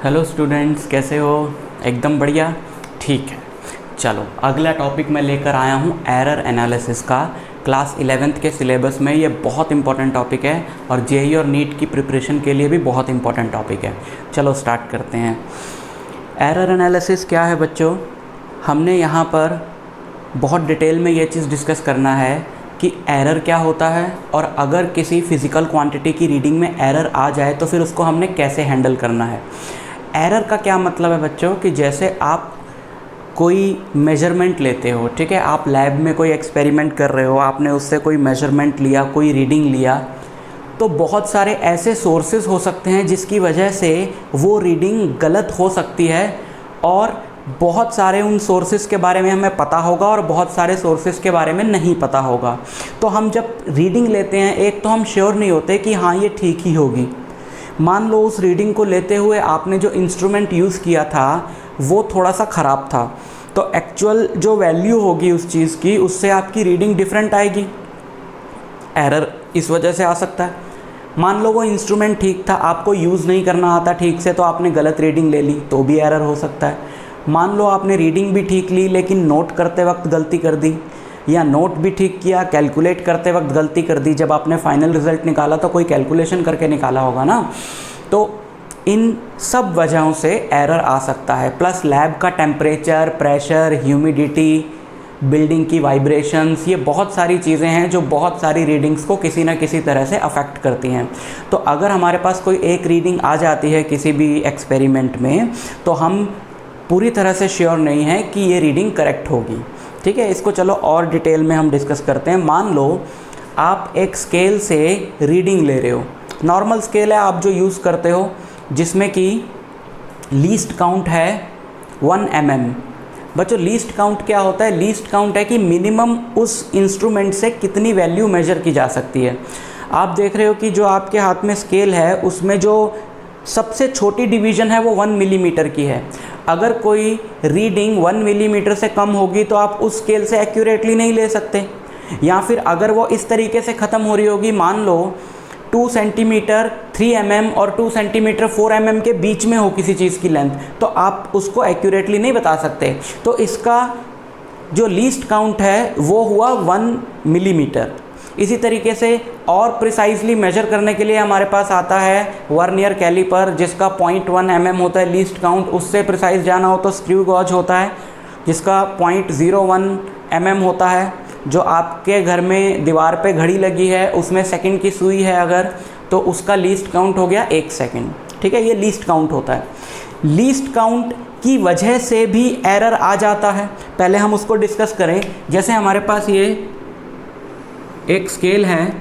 Hello students, कैसे हो? एकदम बढ़िया। ठीक है, चलो अगला टॉपिक मैं लेकर आया हूँ एरर एनालिसिस का। क्लास 11th के सिलेबस में ये बहुत इंपॉर्टेंट टॉपिक है और जेईई और नीट की प्रिपरेशन के लिए भी बहुत इंपॉर्टेंट टॉपिक है। चलो स्टार्ट करते हैं। एरर एनालिसिस क्या है बच्चों? हमने यहाँ पर बहुत डिटेल में ये चीज़ डिस्कस करना है कि एरर क्या होता है और अगर किसी फ़िज़िकल क्वांटिटी की रीडिंग में एरर आ जाए तो फिर उसको हमने कैसे हैंडल करना है। एरर का क्या मतलब है बच्चों कि जैसे आप कोई मेजरमेंट लेते हो, ठीक है, आप लैब में कोई एक्सपेरिमेंट कर रहे हो, आपने उससे कोई मेजरमेंट लिया, कोई रीडिंग लिया, तो बहुत सारे ऐसे सोर्सेज हो सकते हैं जिसकी वजह से वो रीडिंग गलत हो सकती है और बहुत सारे उन सोर्सेज के बारे में हमें पता होगा और बहुत सारे सोर्सेज के बारे में नहीं पता होगा। तो हम जब रीडिंग लेते हैं, एक तो हम श्योर नहीं होते कि हाँ ये ठीक ही होगी। मान लो उस रीडिंग को लेते हुए आपने जो इंस्ट्रूमेंट यूज़ किया था वो थोड़ा सा ख़राब था, तो एक्चुअल जो वैल्यू होगी उस चीज़ की, उससे आपकी रीडिंग डिफरेंट आएगी। एरर इस वजह से आ सकता है। मान लो वो इंस्ट्रूमेंट ठीक था, आपको यूज़ नहीं करना आता ठीक से, तो आपने गलत रीडिंग ले ली, तो भी एरर हो सकता है। मान लो आपने रीडिंग भी ठीक ली लेकिन नोट करते वक्त गलती कर दी, या नोट भी ठीक किया, कैलकुलेट करते वक्त गलती कर दी, जब आपने फाइनल रिज़ल्ट निकाला तो कोई कैलकुलेशन करके निकाला होगा ना। तो इन सब वजहों से एरर आ सकता है। प्लस लैब का टेम्परेचर, प्रेशर, ह्यूमिडिटी, बिल्डिंग की वाइब्रेशंस, ये बहुत सारी चीज़ें हैं जो बहुत सारी रीडिंग्स को किसी ना किसी तरह से अफेक्ट करती हैं। तो अगर हमारे पास कोई एक रीडिंग आ जाती है किसी भी एक्सपेरिमेंट में, तो हम पूरी तरह से श्योर नहीं है कि ये रीडिंग करेक्ट होगी। ठीक है, इसको चलो और डिटेल में हम डिस्कस करते हैं। मान लो आप एक स्केल से रीडिंग ले रहे हो, नॉर्मल स्केल है आप जो यूज़ करते हो, जिसमें कि लीस्ट काउंट है 1 mm। बच्चों लीस्ट काउंट क्या होता है? लीस्ट काउंट है कि मिनिमम उस इंस्ट्रूमेंट से कितनी वैल्यू मेजर की जा सकती है। आप देख रहे हो कि जो आपके हाथ में स्केल है उसमें जो सबसे छोटी डिवीज़न है वो 1 मिलीमीटर की है। अगर कोई रीडिंग 1 मिलीमीटर से कम होगी तो आप उस स्केल से एक्यूरेटली नहीं ले सकते, या फिर अगर वो इस तरीके से ख़त्म हो रही होगी, मान लो 2 सेंटीमीटर 3 mm और 2 सेंटीमीटर 4 mm के बीच में हो किसी चीज़ की लेंथ, तो आप उसको एक्यूरेटली नहीं बता सकते। तो इसका जो लीस्ट काउंट है वो हुआ 1 मिलीमीटर। इसी तरीके से और प्रिसाइजली मेजर करने के लिए हमारे पास आता है वर्नियर कैलिपर, जिसका 0.1 mm होता है लीस्ट काउंट। उससे प्रिसाइज जाना हो तो स्क्रू गॉज होता है जिसका 0.01 mm होता है। जो आपके घर में दीवार पे घड़ी लगी है उसमें सेकंड की सुई है अगर, तो उसका लीस्ट काउंट हो गया 1 सेकंड। ठीक है, ये लीस्ट काउंट होता है। लीस्ट काउंट की वजह से भी एरर आ जाता है। पहले हम उसको डिस्कस करें। जैसे हमारे पास ये एक स्केल है,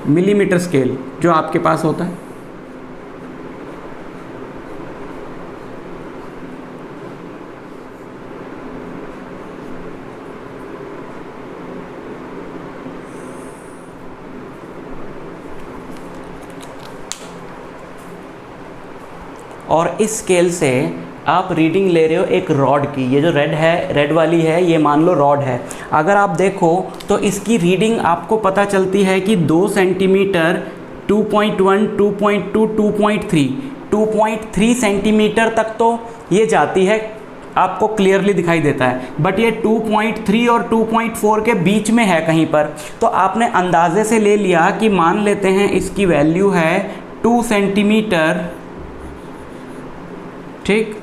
मिलीमीटर स्केल जो आपके पास होता है, और इस स्केल से आप रीडिंग ले रहे हो एक रॉड की। ये जो रेड है, रेड वाली है, ये मान लो रॉड है। अगर आप देखो तो इसकी रीडिंग आपको पता चलती है कि 2 सेंटीमीटर 2.1 2.2 2.3 सेंटीमीटर तक तो ये जाती है, आपको क्लियरली दिखाई देता है। बट ये 2.3 और 2.4 के बीच में है कहीं पर, तो आपने अंदाजे से ले लिया कि मान लेते हैं इसकी वैल्यू है 2 सेंटीमीटर। ठीक,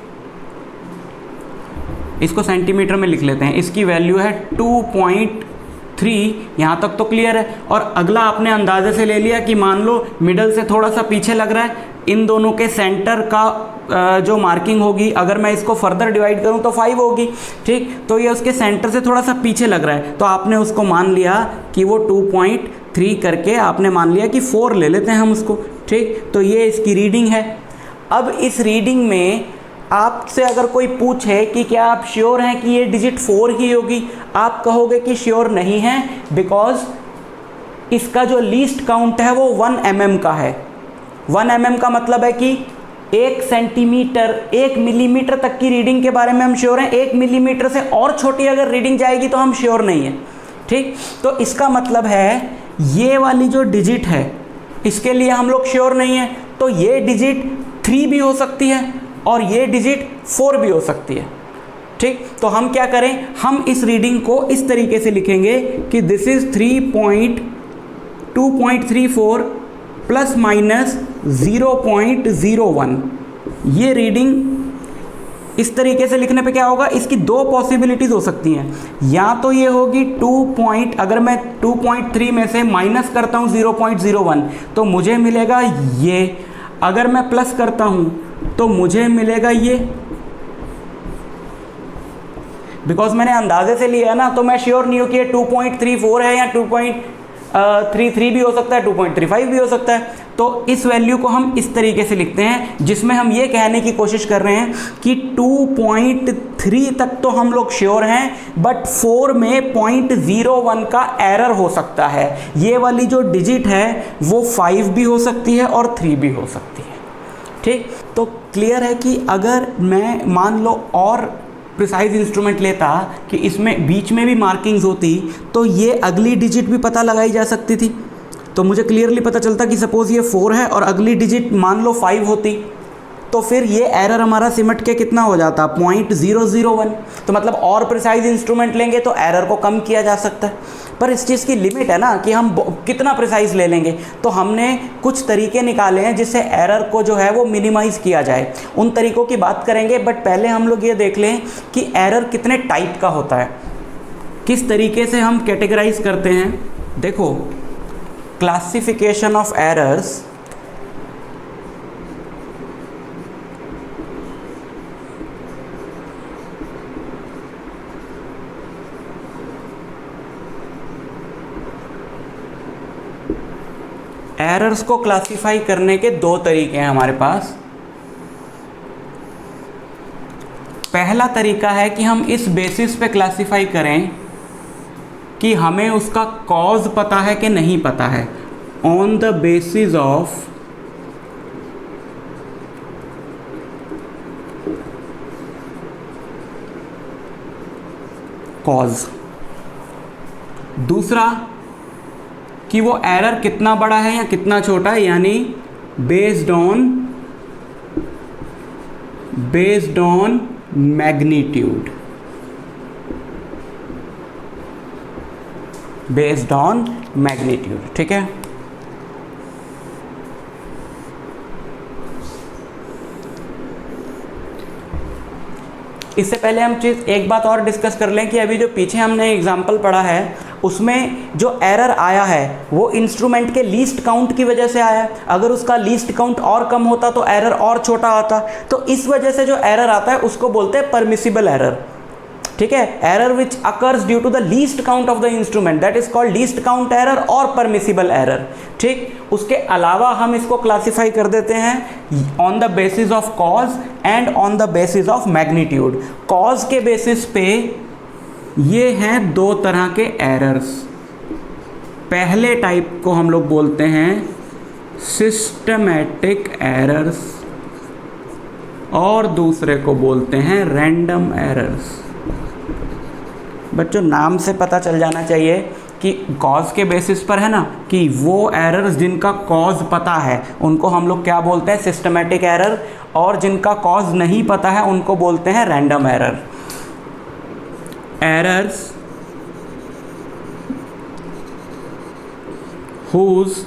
इसको सेंटीमीटर में लिख लेते हैं। इसकी वैल्यू है 2.3, यहाँ तक तो क्लियर है। और अगला आपने अंदाजे से ले लिया कि मान लो मिडल से थोड़ा सा पीछे लग रहा है, इन दोनों के सेंटर का जो मार्किंग होगी, अगर मैं इसको फर्दर डिवाइड करूँ तो 5 होगी। ठीक, तो ये उसके सेंटर से थोड़ा सा पीछे लग रहा है, तो आपने उसको मान लिया कि वो 2.3 करके आपने मान लिया कि 4 ले लेते हैं हम उसको। ठीक, तो ये इसकी रीडिंग है। अब इस रीडिंग में आपसे अगर कोई पूछे कि क्या आप श्योर हैं कि ये डिजिट 4 ही होगी, आप कहोगे कि श्योर नहीं है, बिकॉज इसका जो लीस्ट काउंट है वो 1 mm का है। 1 mm का मतलब है कि 1 सेंटीमीटर 1 मिलीमीटर तक की रीडिंग के बारे में हम श्योर हैं। 1 मिलीमीटर से और छोटी अगर रीडिंग जाएगी तो हम श्योर नहीं हैं। ठीक, तो इसका मतलब है ये वाली जो डिजिट है इसके लिए हम लोग श्योर नहीं हैं। तो तो ये डिजिट 3 भी हो सकती है और ये डिजिट 4 भी हो सकती है। ठीक, तो हम क्या करें, हम इस रीडिंग को इस तरीके से लिखेंगे कि दिस इज 3.2.34 प्लस माइनस 0.01। ये रीडिंग इस तरीके से लिखने पे क्या होगा, इसकी दो पॉसिबिलिटीज़ हो सकती हैं। या तो ये होगी अगर मैं 2.3 में से माइनस करता हूँ 0.01 तो मुझे मिलेगा ये, अगर मैं प्लस करता हूँ तो मुझे मिलेगा ये। बिकॉज मैंने अंदाजे से लिया है ना, तो मैं श्योर नहीं हूँ कि ये 2.34 है या 2.33 भी हो सकता है, 2.35 भी हो सकता है। तो इस वैल्यू को हम इस तरीके से लिखते हैं जिसमें हम ये कहने की कोशिश कर रहे हैं कि 2.3 तक तो हम लोग श्योर हैं, बट 4 में 0.01 का एरर हो सकता है। ये वाली जो डिजिट है वो 5 भी हो सकती है और 3 भी हो सकती है। ठीक, तो क्लियर है कि अगर मैं मान लो और प्रिसाइज इंस्ट्रूमेंट लेता कि इसमें बीच में भी मार्किंग्स होती तो ये अगली डिजिट भी पता लगाई जा सकती थी। तो मुझे क्लियरली पता चलता कि सपोज़ ये 4 है और अगली डिजिट मान लो 5 होती, तो फिर ये एरर हमारा सिमट के कितना हो जाता, 0.001। तो मतलब और प्रिसाइज इंस्ट्रूमेंट लेंगे तो एरर को कम किया जा सकता है, पर इस चीज़ की लिमिट है ना कि हम कितना प्रिसाइज ले लेंगे। तो हमने कुछ तरीके निकाले हैं जिससे एरर को जो है वो मिनिमाइज़ किया जाए। उन तरीक़ों की बात करेंगे, बट पहले हम लोग ये देख लें कि एरर कितने टाइप का होता है, किस तरीके से हम कैटेगराइज करते हैं। देखो, क्लासिफिकेशन ऑफ एरर्स, एरर्स को क्लासिफाई करने के दो तरीके हैं हमारे पास। पहला तरीका है कि हम इस बेसिस पे क्लासिफाई करें कि हमें उसका कॉज पता है कि नहीं पता है, on the basis of cause. दूसरा कि वो एरर कितना बड़ा है या कितना छोटा है, यानी based on magnitude, based on magnitude. ठीक है, इससे पहले हम एक बात और डिस्कस कर लें कि अभी जो पीछे हमने एग्जाम्पल पढ़ा है उसमें जो एरर आया है वो इंस्ट्रूमेंट के लीस्ट काउंट की वजह से आया है। अगर उसका लीस्ट काउंट और कम होता तो एरर और छोटा आता, तो इस वजह से जो एरर आता है उसको बोलते हैं परमिसिबल एरर। ठीक है, error which occurs due to the least count of the instrument, that is called least count error और परमिसिबल एरर। ठीक, उसके अलावा हम इसको क्लासिफाई कर देते हैं on the basis of cause and on the basis of magnitude. Cause के बेसिस पे ये हैं दो तरह के एरर्स। पहले टाइप को हम लोग बोलते हैं सिस्टमैटिक एरर्स और दूसरे को बोलते हैं रैंडम एरर्स। बच्चों, नाम से पता चल जाना चाहिए कि कॉज के बेसिस पर है ना, कि वो एरर्स जिनका कॉज पता है उनको हम लोग क्या बोलते हैं, सिस्टमैटिक एरर, और जिनका कॉज नहीं पता है उनको बोलते हैं random error. Errors whose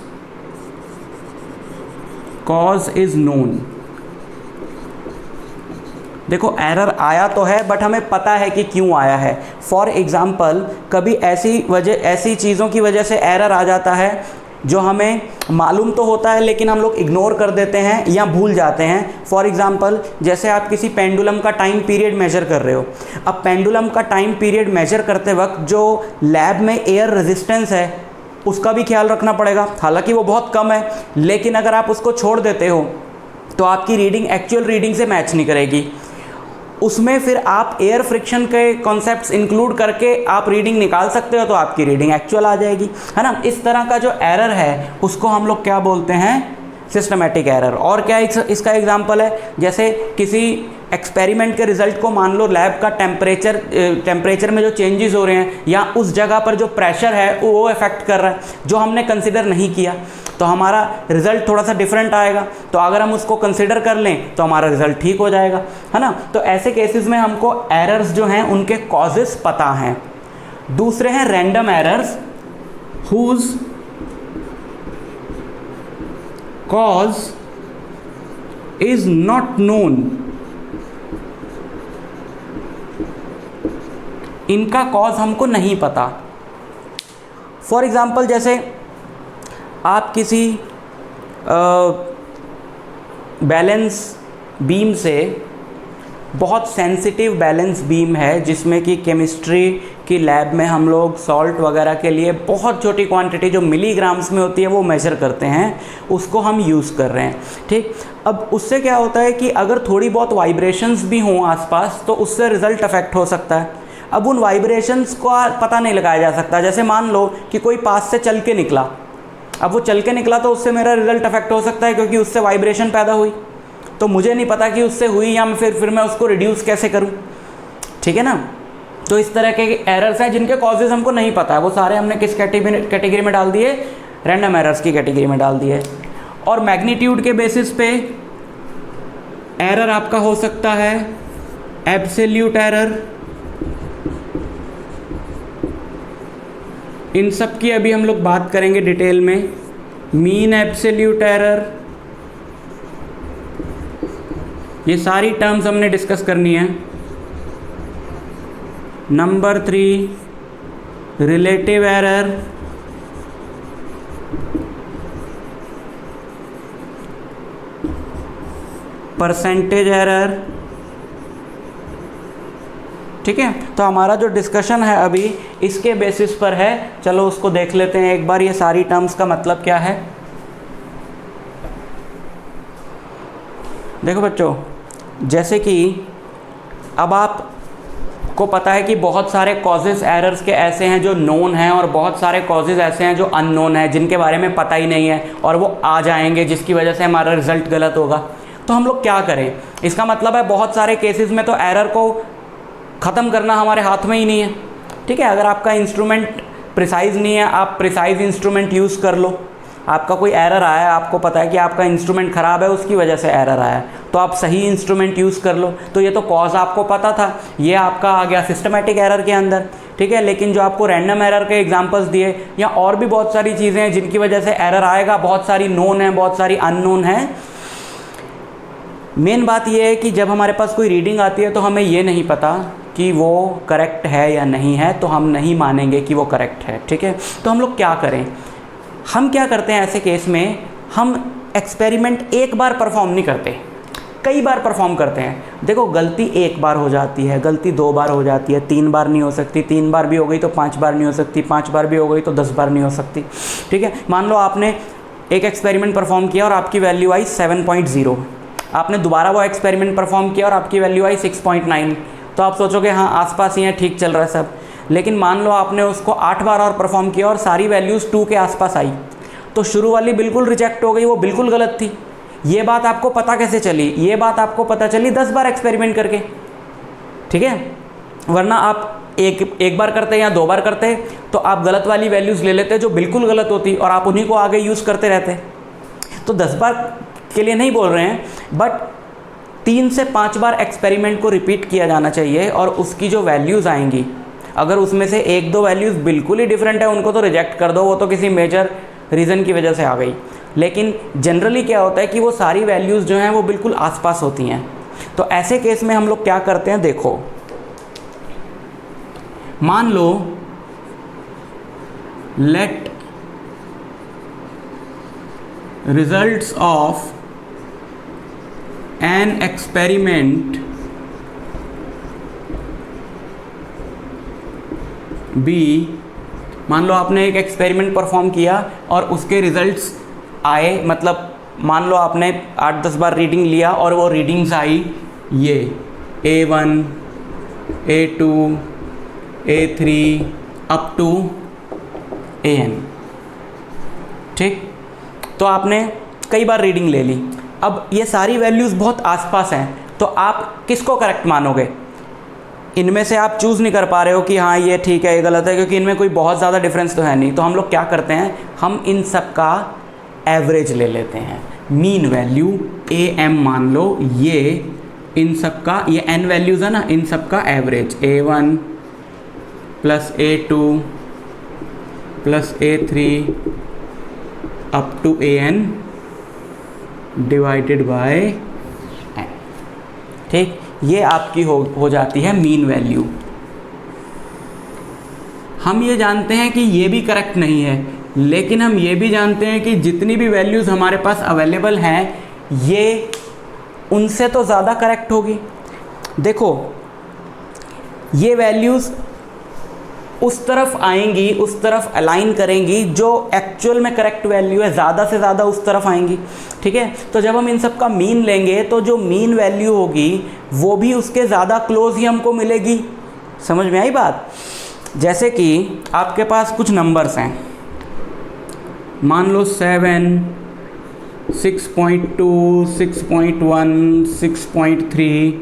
cause is known। देखो, एरर आया तो है बट हमें पता है कि क्यों आया है। फॉर एग्ज़ाम्पल, कभी ऐसी चीज़ों की वजह से एरर आ जाता है जो हमें मालूम तो होता है लेकिन हम लोग इग्नोर कर देते हैं या भूल जाते हैं। फॉर एग्ज़ाम्पल, जैसे आप किसी पेंडुलम का टाइम पीरियड मेजर कर रहे हो। अब पेंडुलम का टाइम पीरियड मेजर करते वक्त जो लैब में एयर रेजिस्टेंस है उसका भी ख्याल रखना पड़ेगा। हालांकि वो बहुत कम है, लेकिन अगर आप उसको छोड़ देते हो तो आपकी रीडिंग एक्चुअल रीडिंग से मैच नहीं करेगी। उसमें फिर आप एयर फ्रिक्शन के कॉन्सेप्ट्स इंक्लूड करके आप रीडिंग निकाल सकते हो, तो आपकी रीडिंग एक्चुअल आ जाएगी, है ना। इस तरह का जो एरर है उसको हम लोग क्या बोलते हैं, सिस्टमैटिक एरर। और क्या इसका एग्जांपल है, जैसे किसी एक्सपेरिमेंट के रिजल्ट को मान लो लैब का टेम्परेचर में जो चेंजेस हो रहे हैं या उस जगह पर जो प्रेशर है वो इफेक्ट कर रहा है, जो हमने कंसिडर नहीं किया। तो हमारा रिजल्ट थोड़ा सा डिफरेंट आएगा। तो अगर हम उसको कंसिडर कर लें तो हमारा रिजल्ट ठीक हो जाएगा, है ना। तो ऐसे केसेस में हमको एरर्स जो हैं उनके कॉजेस पता हैं। दूसरे हैं random errors whose cause is not known. इनका कॉज हमको नहीं पता। फॉर एग्ज़ाम्पल जैसे आप किसी बैलेंस बीम से, बहुत सेंसिटिव बैलेंस बीम है जिसमें कि केमिस्ट्री की लैब में हम लोग सॉल्ट वगैरह के लिए बहुत छोटी क्वांटिटी जो मिलीग्राम्स में होती है वो मेजर करते हैं, उसको हम यूज़ कर रहे हैं, ठीक। अब उससे क्या होता है कि अगर थोड़ी बहुत वाइब्रेशंस भी हों आसपास तो उससे रिज़ल्ट अफेक्ट हो सकता है। अब उन वाइब्रेशंस को पता नहीं लगाया जा सकता। जैसे मान लो कि कोई पास से चल के निकला, अब वो चल के निकला तो उससे मेरा रिज़ल्ट अफेक्ट हो सकता है क्योंकि उससे वाइब्रेशन पैदा हुई, तो मुझे नहीं पता कि उससे हुई या फिर मैं उसको रिड्यूस कैसे करूं, ठीक है ना। तो इस तरह के एरर्स हैं जिनके कॉजेज़ हमको नहीं पता है, वो सारे हमने किस कैटेगरी में डाल दिए, रैंडम एरर्स की कैटेगरी में डाल दिए। और मैग्नीट्यूड के बेसिस पे एरर आपका हो सकता है एब्सोल्यूट एरर। इन सब की अभी हम लोग बात करेंगे डिटेल में। मीन एब्सोल्यूट एरर, ये सारी टर्म्स हमने डिस्कस करनी है। Number 3 relative error, percentage error, ठीक है। तो हमारा जो डिस्कशन है अभी इसके बेसिस पर है। चलो उसको देख लेते हैं एक बार, ये सारी टर्म्स का मतलब क्या है। देखो बच्चों, जैसे कि अब आपको पता है कि बहुत सारे कॉजेज़ एरर्स के ऐसे हैं जो नोन हैं और बहुत सारे कॉजेज़ ऐसे हैं जो अननोन हैं, जिनके बारे में पता ही नहीं है और वो आ जाएंगे जिसकी वजह से हमारा रिज़ल्ट गलत होगा। तो हम लोग क्या करें? इसका मतलब है बहुत सारे केसेस में तो एरर को ख़त्म करना हमारे हाथ में ही नहीं है, ठीक है। अगर आपका इंस्ट्रूमेंट प्रिसाइज़ नहीं है, आप प्रिसाइज़ इंस्ट्रूमेंट यूज़ कर लो। आपका कोई एरर आया, आपको पता है कि आपका इंस्ट्रूमेंट ख़राब है, उसकी वजह से एरर आया, तो आप सही इंस्ट्रूमेंट यूज़ कर लो। तो ये तो कॉज आपको पता था, ये आपका आ गया सिस्टमेटिक एरर के अंदर, ठीक है। लेकिन जो आपको रैंडम एरर के एग्जांपल्स दिए या और भी बहुत सारी चीज़ें हैं जिनकी वजह से एरर आएगा, बहुत सारी नोन है, बहुत सारी अननोन है। मेन बात यह है कि जब हमारे पास कोई रीडिंग आती है तो हमें ये नहीं पता कि वो करेक्ट है या नहीं है, तो हम नहीं मानेंगे कि वो करेक्ट है, ठीक है। तो हम लोग क्या करें? हम क्या करते हैं ऐसे केस में, हम एक्सपेरिमेंट एक बार परफॉर्म नहीं करते, कई बार परफॉर्म करते हैं। देखो, गलती एक बार हो जाती है, गलती 2 बार हो जाती है, 3 बार नहीं हो सकती, 3 बार भी हो गई तो 5 बार नहीं हो सकती, 5 बार भी हो गई तो 10 बार नहीं हो सकती, ठीक है। मान लो आपने एक एक्सपेरिमेंट परफॉर्म किया और आपकी वैल्यू आई 7.0, आपने दोबारा वो एक्सपेरिमेंट परफॉर्म किया और आपकी वैल्यू आई 6.9, तो आप सोचोगे हाँ आसपास ही है, ठीक चल रहा है सब। लेकिन मान लो आपने उसको 8 बार और परफॉर्म किया और सारी वैल्यूज़ 2 के आसपास आई, तो शुरू वाली बिल्कुल रिजेक्ट हो गई, वो बिल्कुल गलत थी। ये बात आपको पता कैसे चली? ये बात आपको पता चली 10 बार एक्सपेरिमेंट करके, ठीक है। वरना आप एक बार करते या 2 बार करते तो आप गलत वाली वैल्यूज़ ले लेते जो बिल्कुल गलत होती और आप उन्हीं को आगे यूज़ करते रहते। तो 10 बार के लिए नहीं बोल रहे हैं, बट 3 से 5 बार एक्सपेरिमेंट को रिपीट किया जाना चाहिए और उसकी जो वैल्यूज़ आएंगी, अगर उसमें से 1-2 वैल्यूज़ बिल्कुल ही डिफरेंट है, उनको तो रिजेक्ट कर दो, वो तो किसी मेजर रीज़न की वजह से आ गई। लेकिन जनरली क्या होता है कि वो सारी वैल्यूज़ जो हैं वो बिल्कुल आसपास होती हैं। तो ऐसे केस में हम लोग क्या करते हैं, देखो मान लो let results of an experiment b, मान लो आपने एक एक्सपेरिमेंट परफॉर्म किया और उसके रिजल्ट्स आए, मतलब मान लो आपने 8-10 बार रीडिंग लिया और वो रीडिंग्स आई ये A1, A2, A3 up to AN, ठीक। तो आपने कई बार रीडिंग ले ली, अब ये सारी वैल्यूज़ बहुत आसपास हैं, तो आप किसको करेक्ट मानोगे? इनमें से आप चूज़ नहीं कर पा रहे हो कि हाँ ये ठीक है ये गलत है, क्योंकि इनमें कोई बहुत ज़्यादा डिफरेंस तो है नहीं। तो हम लोग क्या करते हैं, हम इन सब का एवरेज ले लेते हैं, मीन वैल्यू AM मान लो, ये इन सब का, ये n वैल्यूज़ है ना, इन सब का average A1 plus A2 plus A3 up to AN divided by n। ठीक, ये आपकी हो जाती है मीन वैल्यू। हम ये जानते हैं कि ये भी करेक्ट नहीं है, लेकिन हम ये भी जानते हैं कि जितनी भी वैल्यूज़ हमारे पास अवेलेबल हैं ये उनसे तो ज़्यादा करेक्ट होगी। देखो ये वैल्यूज़ उस तरफ आएंगी, उस तरफ अलाइन करेंगी जो एक्चुअल में करेक्ट वैल्यू है, ज़्यादा से ज़्यादा उस तरफ आएंगी। ठीक है, तो जब हम इन सब का मीन लेंगे तो जो मीन वैल्यू होगी वो भी उसके ज़्यादा क्लोज ही हमको मिलेगी। समझ में आई बात? जैसे कि आपके पास कुछ नंबर्स हैं, मान लो 7, 6.2, 6.1, 6.3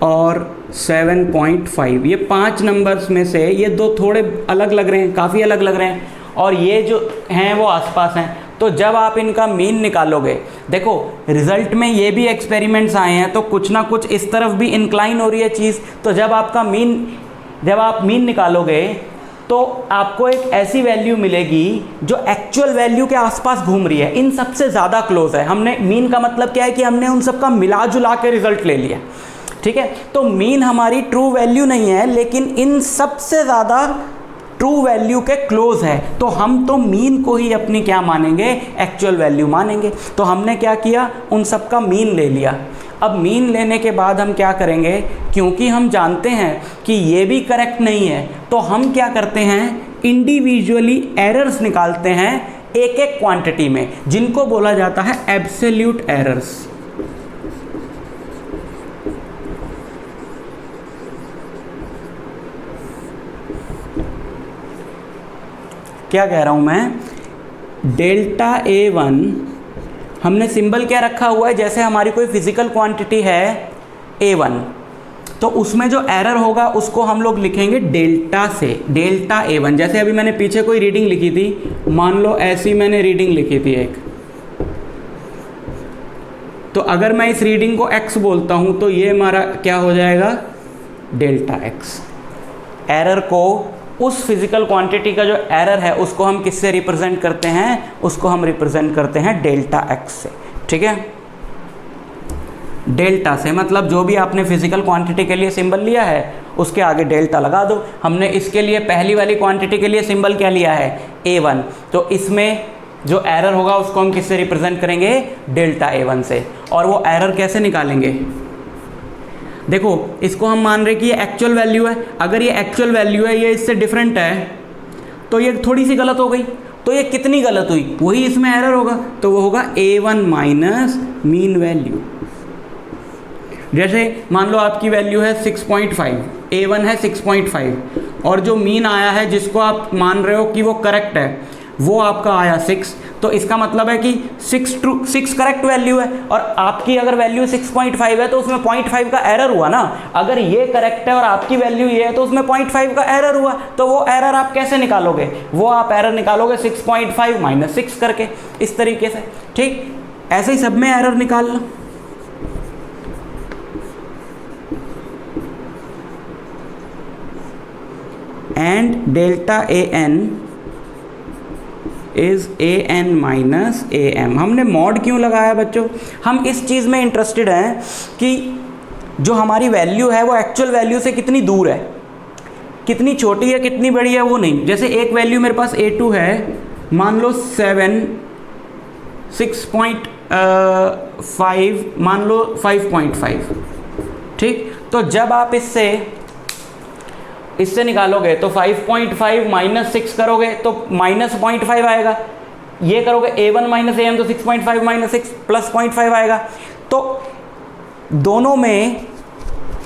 और 7.5, ये 5 नंबर्स में से ये दो थोड़े अलग लग रहे हैं, काफ़ी अलग लग रहे हैं, और ये जो हैं वो आसपास हैं। तो जब आप इनका मीन निकालोगे, देखो रिज़ल्ट में ये भी एक्सपेरिमेंट्स आए हैं तो कुछ ना कुछ इस तरफ भी इंक्लाइन हो रही है चीज़। तो जब आप मीन निकालोगे तो आपको एक ऐसी वैल्यू मिलेगी जो एक्चुअल वैल्यू के आसपास घूम रही है, इन सबसे ज़्यादा क्लोज है। हमने मीन का मतलब क्या है कि हमने उन सब का मिला जुला के रिजल्ट ले लिया। ठीक है, तो मीन हमारी ट्रू वैल्यू नहीं है, लेकिन इन सबसे ज़्यादा ट्रू वैल्यू के क्लोज है, तो हम तो मीन को ही अपनी क्या मानेंगे, एक्चुअल वैल्यू मानेंगे। तो हमने क्या किया, उन सब का मीन ले लिया। अब मीन लेने के बाद हम क्या करेंगे, क्योंकि हम जानते हैं कि ये भी करेक्ट नहीं है, तो हम क्या करते हैं, इंडिविजुअली एरर्स निकालते हैं एक एक क्वांटिटी में, जिनको बोला जाता है एब्सोल्यूट एरर्स। क्या कह रहा हूं मैं, डेल्टा A1 हमने सिंबल क्या रखा हुआ है, जैसे हमारी कोई फिजिकल क्वांटिटी है A1, तो उसमें जो एरर होगा उसको हम लोग लिखेंगे डेल्टा से, डेल्टा A1। जैसे अभी मैंने पीछे कोई रीडिंग लिखी थी, मान लो ऐसी मैंने रीडिंग लिखी थी एक, तो अगर मैं इस रीडिंग को x बोलता हूं तो ये हमारा क्या हो जाएगा, डेल्टा x। एरर को, उस फिजिकल क्वांटिटी का जो एरर है उसको हम किससे रिप्रेजेंट करते हैं, उसको हम रिप्रेजेंट करते हैं डेल्टा x से। ठीक है, डेल्टा से मतलब जो भी आपने फिजिकल क्वांटिटी के लिए सिंबल लिया है उसके आगे डेल्टा लगा दो। हमने इसके लिए पहली वाली क्वांटिटी के लिए सिंबल क्या लिया है, A1, तो इसमें जो एरर होगा उसको हम किससे रिप्रेजेंट करेंगे, डेल्टा A1 से। और वो एरर कैसे निकालेंगे, देखो इसको हम मान रहे कि ये एक्चुअल वैल्यू है, अगर ये एक्चुअल वैल्यू है, ये इससे डिफरेंट है, तो ये थोड़ी सी गलत हो गई, तो ये कितनी गलत हुई, वही इसमें एरर होगा, तो वो होगा A1 माइनस मीन वैल्यू। जैसे मान लो आपकी वैल्यू है 6.5, A1 है 6.5, और जो मीन आया है जिसको आप मान रहे हो कि वो करेक्ट है वो आपका आया 6, तो इसका मतलब है कि 6 करेक्ट वैल्यू है, और आपकी अगर वैल्यू 6.5 है तो उसमें 0.5 का एरर हुआ ना। अगर ये करेक्ट है और आपकी वैल्यू ये है तो उसमें 0.5 का एरर हुआ, तो वो एरर आप कैसे निकालोगे, वो आप एरर निकालोगे 6.5 माइनस 6 करके, इस तरीके से। ठीक, ऐसे ही सब में एरर निकाल लो। And delta AN is AN minus AM। हमने मॉड क्यों लगाया बच्चों, हम इस चीज़ में इंटरेस्टेड हैं कि जो हमारी वैल्यू है वो एक्चुअल वैल्यू से कितनी दूर है, कितनी छोटी है कितनी बड़ी है वो नहीं। जैसे एक वैल्यू मेरे पास A2 है, मान लो 7, 6.5, मान लो 5.5। ठीक, तो जब आप इससे निकालोगे तो 5.5 माइनस 6 करोगे तो माइनस 0.5 आएगा, ये करोगे A1 माइनस AM तो 6.5 माइनस 6 प्लस 0.5 आएगा। तो दोनों में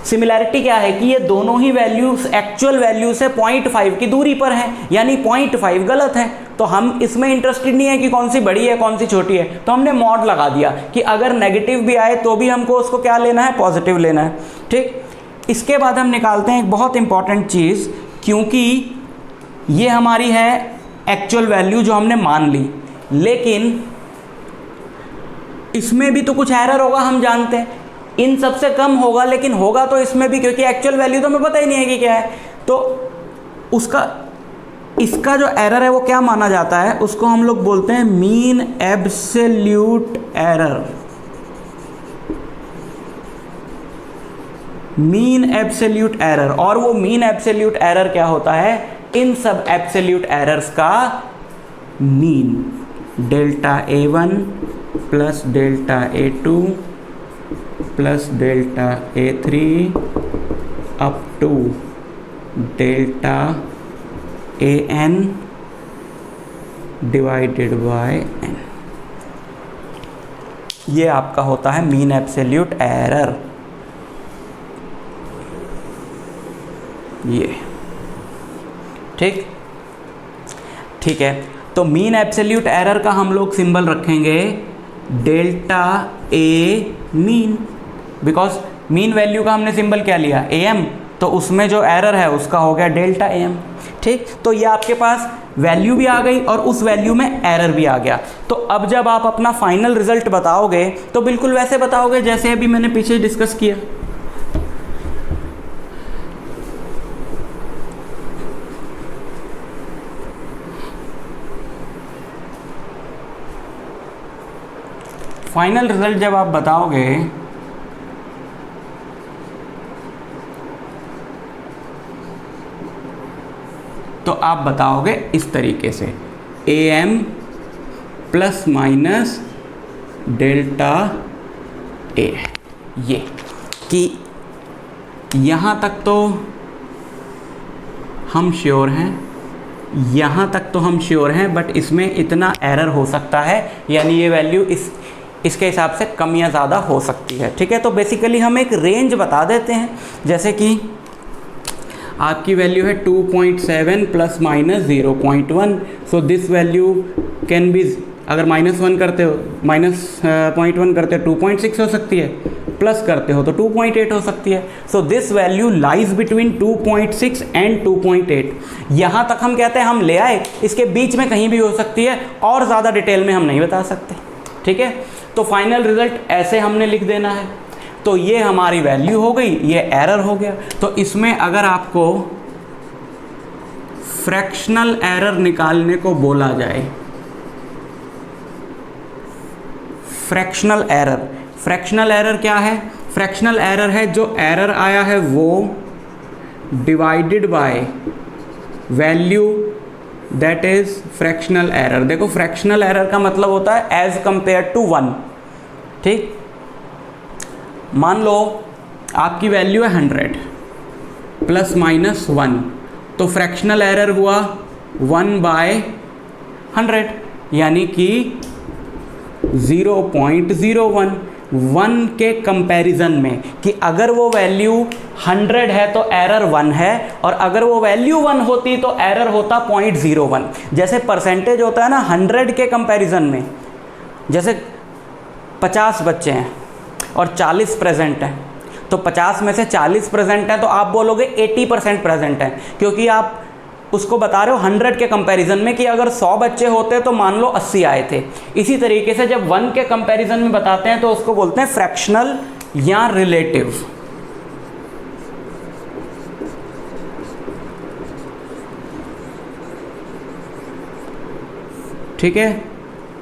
सिमिलैरिटी क्या है कि ये दोनों ही वैल्यूज एक्चुअल वैल्यू से 0.5 की दूरी पर हैं, यानी 0.5 गलत है। तो हम इसमें इंटरेस्टेड नहीं है कि कौन सी बड़ी है कौन सी छोटी है, तो हमने मॉड लगा दिया कि अगर नेगेटिव भी आए तो भी हमको उसको क्या लेना है, पॉजिटिव लेना है। ठीक, इसके बाद हम निकालते हैं एक बहुत इंपॉर्टेंट चीज़, क्योंकि ये हमारी है एक्चुअल वैल्यू जो हमने मान ली, लेकिन इसमें भी तो कुछ एरर होगा, हम जानते हैं इन सबसे कम होगा, लेकिन होगा तो इसमें भी, क्योंकि एक्चुअल वैल्यू तो हमें पता ही नहीं है कि क्या है। तो उसका इसका जो एरर है वो क्या माना जाता है, उसको हम लोग बोलते हैं mean absolute error. Mean absolute error. और वो मीन एब्सोल्यूट एरर क्या होता है, इन सब एब्सोल्यूट एरर्स का mean, delta A1 plus delta A2 plus delta A3 up to delta AN divided by n। ये आपका होता है मीन एब्सोल्यूट एरर। ये ठीक है। तो मीन एब्सोल्यूट एरर का हम लोग सिंबल रखेंगे delta A mean, because mean value का हमने सिंबल क्या लिया, AM, तो उसमें जो एरर है उसका हो गया डेल्टा AM। ठीक, तो ये आपके पास वैल्यू भी आ गई और उस वैल्यू में एरर भी आ गया। तो अब जब आप अपना फाइनल रिजल्ट बताओगे तो बिल्कुल वैसे बताओगे जैसे अभी मैंने पीछे डिस्कस किया। फाइनल रिजल्ट जब आप बताओगे तो आप बताओगे इस तरीके से AM plus minus delta A। ये कि यहाँ तक तो हम श्योर हैं, यहाँ तक तो हम श्योर हैं, बट इसमें इतना एरर हो सकता है, यानी ये वैल्यू इसके हिसाब से कम या ज़्यादा हो सकती है। ठीक है, तो बेसिकली हम एक रेंज बता देते हैं, जैसे कि आपकी वैल्यू है 2.7 plus minus 0.1। So this value can be, अगर -1 करते हो, -0.1 करते हो 2.6 हो सकती है, प्लस करते हो तो 2.8 हो सकती है। So this value lies between 2.6 and 2.8। यहाँ तक हम कहते हैं हम ले आए, इसके बीच में कहीं भी हो सकती है, और ज़्यादा डिटेल में हम नहीं बता सकते। ठीक है, तो फाइनल रिजल्ट ऐसे हमने लिख देना है। तो ये हमारी वैल्यू हो गई, ये एरर हो गया। तो इसमें अगर आपको फ्रैक्शनल एरर निकालने को बोला जाए, फ्रैक्शनल एरर क्या है, फ्रैक्शनल एरर है जो एरर आया है वो divided by value, that is fractional error. देखो फ्रैक्शनल एरर का मतलब होता है एज कंपेयर टू 1। ठीक, मान लो आपकी वैल्यू है 100 प्लस माइनस 1, तो फ्रैक्शनल एरर हुआ 1/100, यानी कि 0.01। 1 के कंपैरिजन में कि अगर वो वैल्यू 100 है तो एरर 1 है, और अगर वो वैल्यू 1 होती तो एरर होता 0.01। जैसे परसेंटेज होता है ना 100 के कंपैरिजन में, जैसे 50 बच्चे हैं और 40 प्रेजेंट हैं, तो 50 में से 40 प्रेजेंट हैं तो आप बोलोगे 80% प्रेजेंट हैं, क्योंकि आप उसको बता रहे हो 100 के कंपैरिजन में कि अगर 100 बच्चे होते तो मान लो 80 आए थे। इसी तरीके से जब 1 के कंपैरिजन में बताते हैं तो उसको बोलते हैं फ्रैक्शनल या रिलेटिव। ठीक है,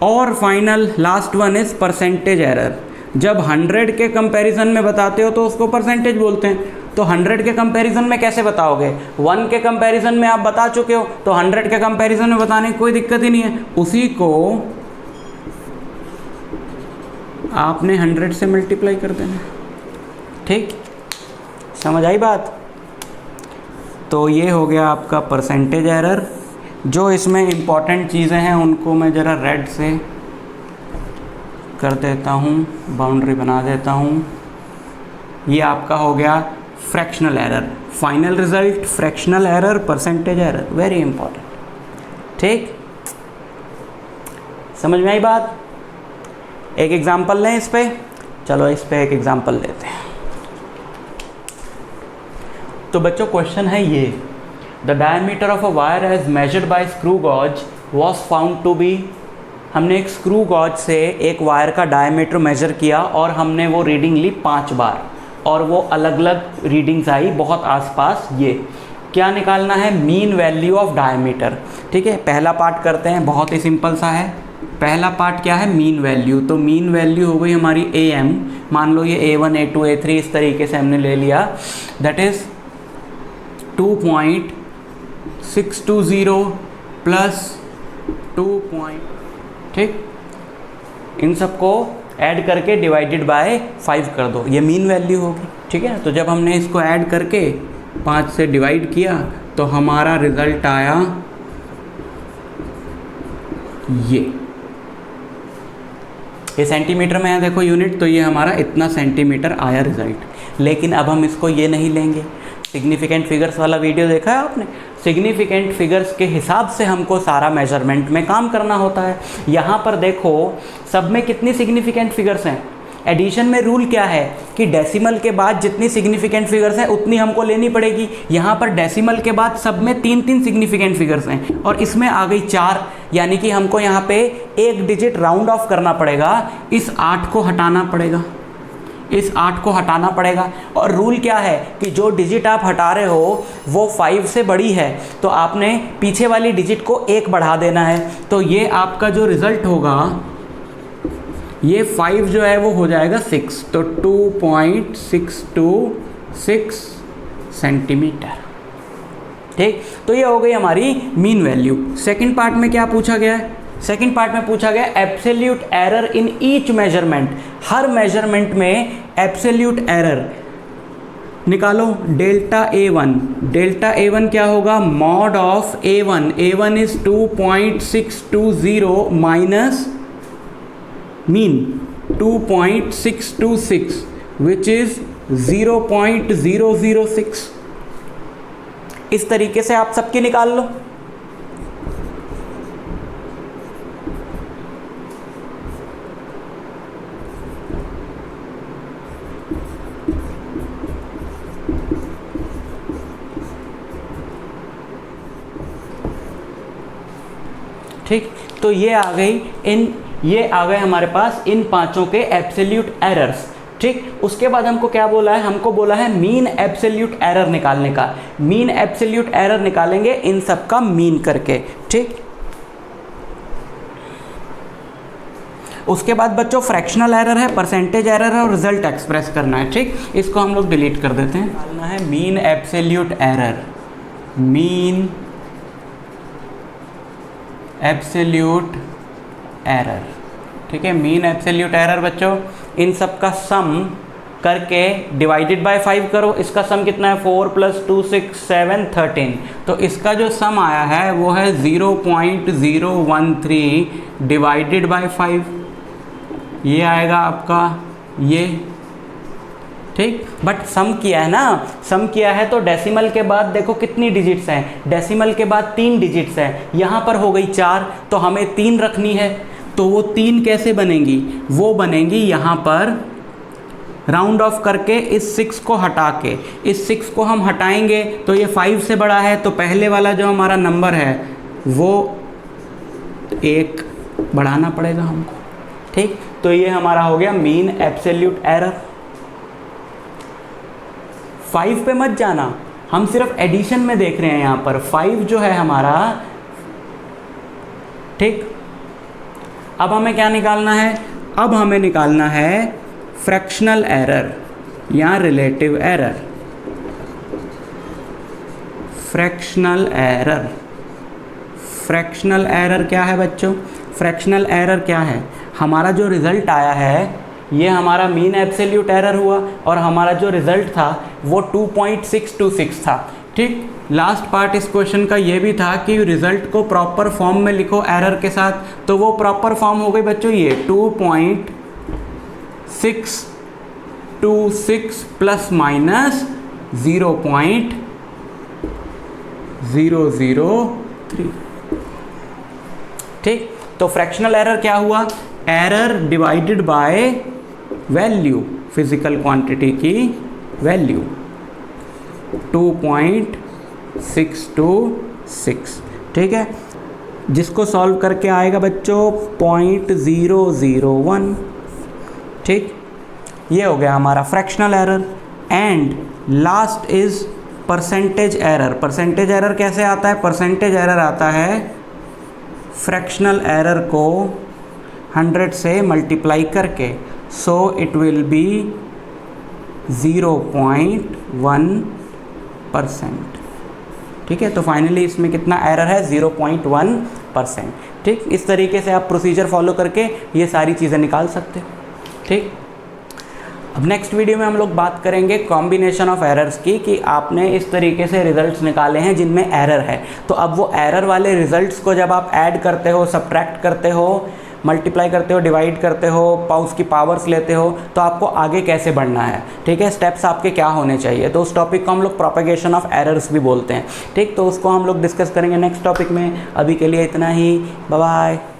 और final last one is percentage error. जब 100 के कंपैरिजन में बताते हो तो उसको परसेंटेज बोलते हैं। तो 100 के कंपैरिजन में कैसे बताओगे, 1 के कंपैरिजन में आप बता चुके हो, तो 100 के कंपैरिजन में बताने की कोई दिक्कत ही नहीं है, उसी को आपने 100 से मल्टीप्लाई कर देना। ठीक, समझ आई बात। तो ये हो गया आपका परसेंटेज एरर। जो इसमें इम्पॉर्टेंट चीज़ें हैं उनको मैं ज़रा रेड से कर देता हूँ, बाउंड्री बना देता हूँ। ये आपका हो गया fractional error. Final result fractional error, percentage error, very important. ठीक, समझ में आई बात। एक एग्जांपल लें इस पे, चलो इस पे एक एग्जांपल लेते हैं। तो बच्चों क्वेश्चन है ये, the diameter of a wire as measured by screw gauge was found to be हमने एक स्क्रू गॉज से एक वायर का डायमीटर मेजर किया और हमने वो रीडिंग ली 5 बार और वो अलग अलग रीडिंग्स आई बहुत आसपास। ये क्या निकालना है? Mean value of diameter. ठीक है, पहला पार्ट करते हैं, बहुत ही सिंपल सा है। पहला पार्ट क्या है? Mean value. तो मीन वैल्यू हो गई हमारी AM, मान लो ये A1 A2 A3 इस तरीके से हमने ले लिया, दैट इज़ 2.620 प्लस 2. ठीक, इन सबको ऐड करके डिवाइडेड बाय 5 कर दो, ये मीन वैल्यू होगी। ठीक है, तो जब हमने इसको ऐड करके 5 से डिवाइड किया तो हमारा रिज़ल्ट आया ये सेंटीमीटर में है, देखो यूनिट, तो ये हमारा इतना सेंटीमीटर आया रिज़ल्ट। लेकिन अब हम इसको ये नहीं लेंगे। सिग्निफिकेंट फिगर्स वाला वीडियो देखा है आपने? सिग्निफिकेंट फिगर्स के हिसाब से हमको सारा मेजरमेंट में काम करना होता है। यहाँ पर देखो सब में कितनी सिग्निफिकेंट फिगर्स हैं। एडिशन में रूल क्या है कि डेसिमल के बाद जितनी सिग्निफिकेंट फिगर्स हैं उतनी हमको लेनी पड़ेगी। यहाँ पर डेसिमल के बाद सब में 3 सिग्निफिकेंट फिगर्स हैं और इसमें आ गई 4, यानी कि हमको यहाँ पे एक डिजिट राउंड ऑफ करना पड़ेगा। इस 8 को हटाना पड़ेगा, इस 8 को हटाना पड़ेगा। और रूल क्या है कि जो डिजिट आप हटा रहे हो वो 5 से बड़ी है तो आपने पीछे वाली डिजिट को 1 बढ़ा देना है। तो ये आपका जो रिज़ल्ट होगा, ये 5 जो है वो हो जाएगा 6, तो 2.626 सेंटीमीटर। ठीक, तो ये हो गई हमारी मीन वैल्यू। सेकंड पार्ट में क्या पूछा गया है? सेकंड पार्ट में पूछा गया absolute error in each measurement. Her measurement में एब्सोल्यूट एरर निकालो। डेल्टा A1, डेल्टा A1 क्या होगा? Mod of A1, A1 is 2.620 minus mean 2.626 which is 0.006। इस तरीके से आप सबके निकाल लो। ठीक, तो ये आ गए हमारे पास इन 5 के एब्सोल्यूट एरर्स। ठीक, उसके बाद हमको क्या बोला है? हमको बोला है मीन एब्सोल्यूट एरर निकालने का। मीन एब्सोल्यूट एरर निकालेंगे इन सब का मीन करके। ठीक, उसके बाद बच्चों फ्रैक्शनल एरर है, परसेंटेज एरर है और रिजल्ट एक्सप्रेस करना है। ठीक, इसको हम लोग डिलीट कर देते हैं। निकालना है mean absolute error, mean absolute error. ठीक है, मीन एब्सोल्यूट एरर बच्चों इन सब का सम करके डिवाइडेड बाय 5 करो। इसका सम कितना है? 4 + 2 6 7 13। तो इसका जो सम आया है वो है 0.013 डिवाइडेड बाय 5, ये आएगा आपका ये। ठीक, बट सम किया है ना, सम किया है तो डेसिमल के बाद देखो कितनी डिजिट्स हैं, डेसिमल के बाद 3 डिजिट्स हैं। यहाँ पर हो गई 4, तो हमें 3 रखनी है। तो वो 3 कैसे बनेंगी? वो बनेंगी यहाँ पर राउंड ऑफ करके इस 6 को हटा के। इस 6 को हम हटाएंगे तो ये 5 से बड़ा है, तो पहले वाला जो हमारा नंबर है वो 1 बढ़ाना पड़ेगा हमको। ठीक, तो ये हमारा हो गया मीन एब्सोल्यूट एरर। 5 पे मत जाना, हम सिर्फ एडिशन में देख रहे हैं। यहाँ पर 5 जो है हमारा। ठीक, अब हमें क्या निकालना है? अब हमें निकालना है फ्रैक्शनल एरर या relative error. Fractional error, fractional error क्या है बच्चों? फ्रैक्शनल एरर क्या है? हमारा जो रिज़ल्ट आया है ये हमारा मीन एब्सोल्यूट एरर हुआ और हमारा जो रिज़ल्ट था वो 2.626 था। ठीक, लास्ट पार्ट इस क्वेश्चन का ये भी था कि रिज़ल्ट को प्रॉपर फॉर्म में लिखो एरर के साथ, तो वो प्रॉपर फॉर्म हो गई बच्चों ये 2.626 प्लस माइनस 0.003। ठीक, तो फ्रैक्शनल एरर क्या हुआ? Error divided by value, physical quantity की वैल्यू 2.626। ठीक है, जिसको सॉल्व करके आएगा बच्चों 0.001। ठीक, ये हो गया हमारा fractional error. And last is percentage error. Percentage error कैसे आता है? परसेंटेज एरर आता है फ्रैक्शनल एरर को 100 से मल्टीप्लाई करके, सो इट विल बी 0.1%। ठीक है, तो फाइनली इसमें कितना एरर है? 0.1%। ठीक, इस तरीके से आप प्रोसीजर फॉलो करके ये सारी चीज़ें निकाल सकते हो। ठीक, अब नेक्स्ट वीडियो में हम लोग बात करेंगे कॉम्बिनेशन ऑफ एरर्स की, कि आपने इस तरीके से रिजल्ट्स निकाले हैं जिनमें एरर है, तो अब वो एरर वाले रिजल्ट्स को जब आप ऐड करते हो, सब्ट्रैक्ट करते हो, मल्टीप्लाई करते हो, डिवाइड करते हो, उसकी पावर्स लेते हो, तो आपको आगे कैसे बढ़ना है। ठीक है, स्टेप्स आपके क्या होने चाहिए, तो उस टॉपिक को हम लोग प्रोपेगेशन ऑफ एरर्स भी बोलते हैं। ठीक, तो उसको हम लोग डिस्कस करेंगे नेक्स्ट टॉपिक में। अभी के लिए इतना ही, बाय बाय।